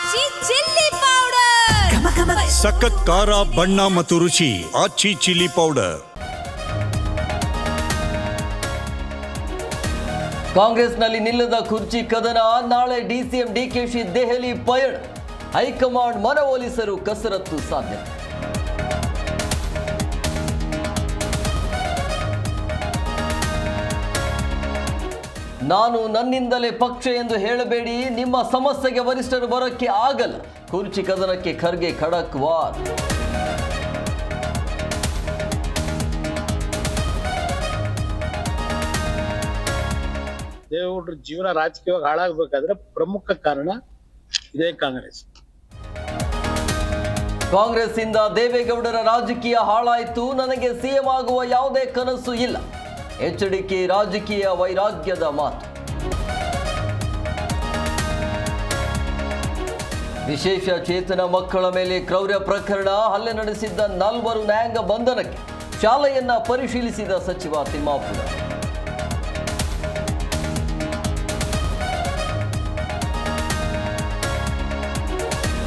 ಆಚಿ chilli powder ಸಖತ್ ಖಾರ ಬಣ್ಣ ಮತ್ತು ರುಚಿ ಆಚಿ ಚಿಲ್ಲಿ ಪೌಡರ್. ಕಾಂಗ್ರೆಸ್ನಲ್ಲಿ ನಿಲ್ಲದ ಕುರ್ಚಿ ಕದನ. ನಾಳೆ ಡಿಸಿಎಂ ಡಿಕೆಶಿ ದೆಹಲಿ ಪಯಣ. ಹೈಕಮಾಂಡ್ ಮನವೊಲಿಸಲು ಕಸರತ್ತು ಸಾಧ್ಯತೆ. ನಾನು ನನ್ನಿಂದಲೇ ಪಕ್ಷ ಎಂದು ಹೇಳಬೇಡಿ, ನಿಮ್ಮ ಸಮಸ್ಯೆಗೆ ವರಿಷ್ಠರು ಬರೋಕ್ಕೆ ಆಗಲ್ಲ. ಕುರ್ಚಿ ಕದನಕ್ಕೆ ಖರ್ಗೆ ಖಡಕ್ ವಾರ್. ದೇವೇಗೌಡರ ಜೀವನ ರಾಜಕೀಯವಾಗಿ ಹಾಳಾಗಬೇಕಾದ್ರೆ ಪ್ರಮುಖ ಕಾರಣ ಇದೇ ಕಾಂಗ್ರೆಸ್. ಕಾಂಗ್ರೆಸ್ ಇಂದ ದೇವೇಗೌಡರ ರಾಜಕೀಯ ಹಾಳಾಯಿತು. ನನಗೆ ಸಿಎಂ ಆಗುವ ಯಾವುದೇ ಕನಸು ಇಲ್ಲ. ಎಚ್ಡಿಕೆ ರಾಜಕೀಯ ವೈರಾಗ್ಯದ ಮಾತು. ವಿಶೇಷ ಚೇತನ ಮಕ್ಕಳ ಮೇಲೆ ಕ್ರೌರ್ಯ ಪ್ರಕರಣ. ಹಲ್ಲೆ ನಡೆಸಿದ್ದ 4 ನ್ಯಾಯಾಂಗ ಬಂಧನಕ್ಕೆ. ಶಾಲೆಯನ್ನ ಪರಿಶೀಲಿಸಿದ ಸಚಿವ ತಿಮ್ಮಾಪುರ.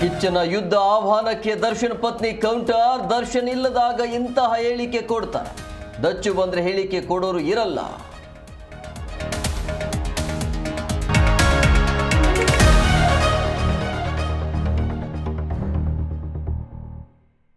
ಕಿಚ್ಚನ ಯುದ್ಧ ಆಹ್ವಾನಕ್ಕೆ ದರ್ಶನ್ ಪತ್ನಿ ಕೌಂಟರ್. ದರ್ಶನ್ ಇಲ್ಲದಾಗ ಇಂತಹ ಹೇಳಿಕೆ ಕೊಡ್ತಾರೆ. ದಚ್ಚು ಬಂದ್ರೆ ಹೇಳಿಕೆ ಕೊಡೋರು ಇರಲ್ಲ.